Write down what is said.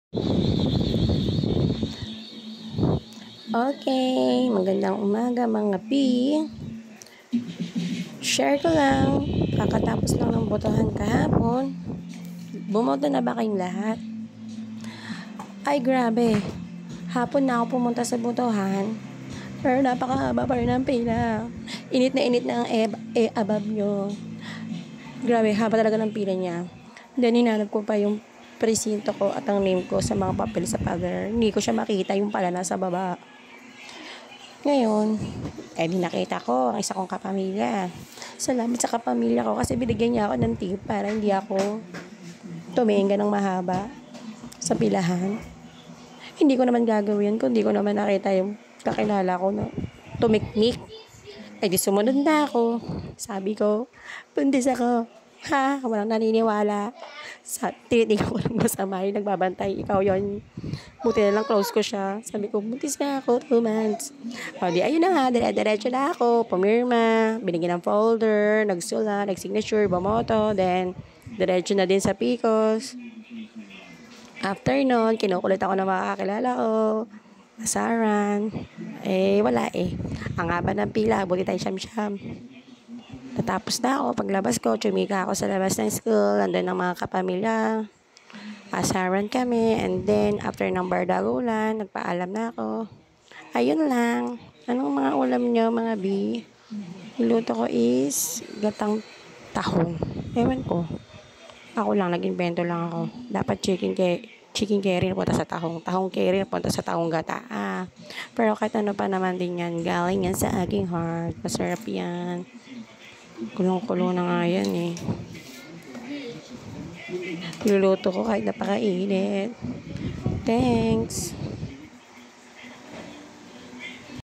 Okay, magandang umaga mga P. Share ko lang, kakatapos lang ng botohan kahapon. Bumoto na ba kayong lahat? Ay grabe, hapon na ako pumunta sa botohan. Pero napakahaba pa rin ang pila. Init na ang abab nyo. Grabe, haba talaga ng pila niya. Then hinanap ko pa yung presinto ko at ang name ko sa mga papel sa pader. Hindi ko siya makita, yung pala nasa baba. Ngayon, di nakita ko ang isa kong kapamilya. Salamat sa kapamilya ko kasi binigyan niya ako ng tip para hindi ako tuminga ng mahaba sa pilahan. Hindi ko naman gagawin kung hindi ko naman nakita yung kakilala ko na tumiknik. Di sumunod na ako. Sabi ko, buntis ako. Ha? Walang naniniwala. Tinitingnan ko lang masama yung nagbabantay. Ikaw yon. Buti na lang close ko siya. Sabi ko, buntis na ako, 2 months. Ayun na nga, diretso na ako. Pumirma, binigyan ng folder, nagsulat, nagsignature, bumoto, then diretso na din sa PCOS. After nun, kinukulit ako ng mga kakilala ko. Asaran. Wala eh. Ang haba ng pila, buti tayo siyam-siyam. Natapos na ako. Paglabas ko, chumika ako sa labas ng school. Andun ng mga kapamilya. Asaran kami. And then, after ng bardagulan, nagpaalam na ako. Ayun lang. Anong mga ulam nyo, mga B? Niluto ko is gatang tahong. Ewan ko. Ako lang, nag-invento lang ako. Dapat chicken curry punta sa tahong. Tahong curry punta sa tahong gata. Pero kahit ano pa naman din yan. Galing yan sa aking heart. Masarap yan. Kulong-kulo na nga yan eh. Niluluto ko kahit napakainit. Thanks.